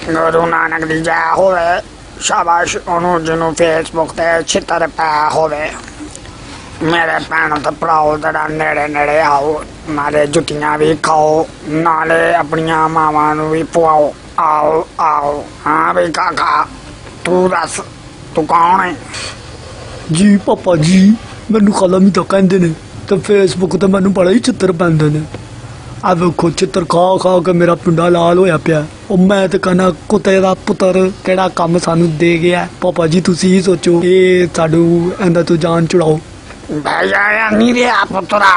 गुरु नानक दी जय होवे। शाबाश ओनू जिन्हों फेसबुक ते छितर पै होवे। मेरे भैनों ते भराओ जरा नेड़े नेड़े आओ, नाले जुत्तियां भी खाओ, नाले अपनिया मावां नू भी पुआओ। आओ आओ। हाँ भाई काका तू दस तू कौन है? जी पापा जी मैनू खाला मी तो कहते ने तो फेसबुक ते मैनू बड़ा ही चित्र पैंदे ने। आ वेखो चित्र खा खा के मेरा पिंडा लाल होया पिया। ओ मैं ते कहना कुत्ते दा पुत्तर केड़ा कम सानू दे गया। पापा जी तुसी ही सोचो ये साडू एंदा तो जान छुड़ाओ। भैया नहीं रहा पुत्रा,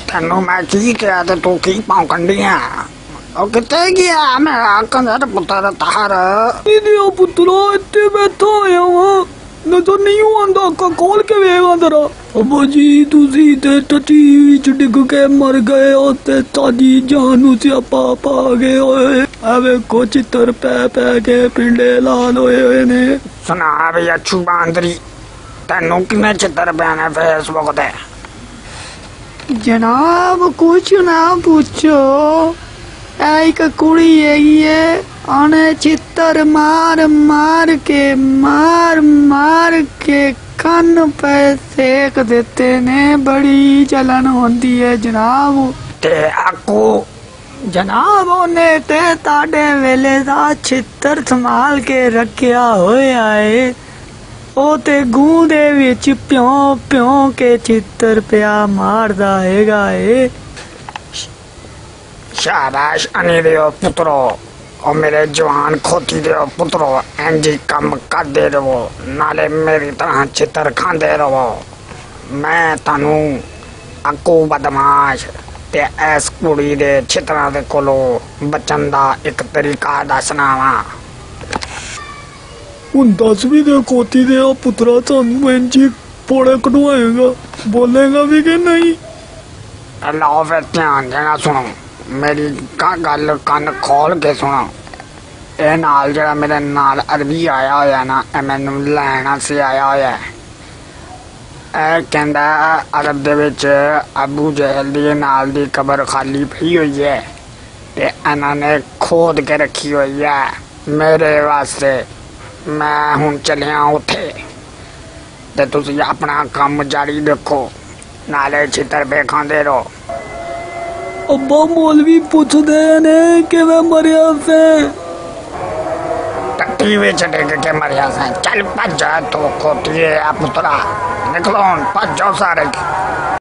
तेनू मैं की कहा ते तू की भौंकन दिया? ओ किते गया मेरा कंजर पुत्र तार? इदे पुत्रा इत्ते बैठा होया वा, नजर नहीं आंदा, अक्खां खोल के वेख जरा। अब्बा जी तुसी ते टट्टी विच डिग के मर गए हो ते ताजी जान नू स्यापा पा गए होए। आ वेखो चित्र पै पै के पिंडे लाल होए होए ने। सुना भी अच्छू बांदरी, तेनू किन्ने चित्र पैने फेसबुक ते? जनाब कुछ ना पूछो, एक कुड़ी है आने चित्र मार मार के कान पे सेक देते ने, बड़ी जलन होती है जनाब। ते आकू जनाब ओने ते ताडे वेले दा चित्र संभाल के रखिया होया है। ओ ते गूं दे विच प्यों प्यों के चित्र पिया मारदा हैगा है। शाबाश अनी दियो पुत्रो, और मेरे जवान खोती दियो पुत्रो, इंजी कम करदे रहो, नाले मेरी तरह चित्र खांदे रहो। मैं तानू अक्कू बदमाश ते इस कुड़ी दे चित्रां दे कोलों बचन दा एक तरीका दसना वा। हुण दस भी दे कोती दे पुत्रा, सानू इंजी पोड़े कढवाएगा, बोलेगा भी कि नहीं? लाओ फिर ध्यान देना सुनो, मेरी गल कन खोल के सुनो। ए नाल जरा मेरे नाल अरबी आया होया ना, ए मैनू लैन से आया होया। ए कहंदा अरब दे विच अबू जहल दी नाल दी कबर खाली पई हुई है ते इन्हां ने खोद के रखी हुई है मेरे वास्ते। मैं हुण चलिया उत्थे ते तुसीं अपना काम जारी रखो, नाले चित्र पे खांदे रहो। अब्बा मौलवी पुछदे ने कि मैं मरिया से टट्टी विच डिग के मरिया से। चल भज तो खोटिए पुत्रा, निकलो भजो सारे।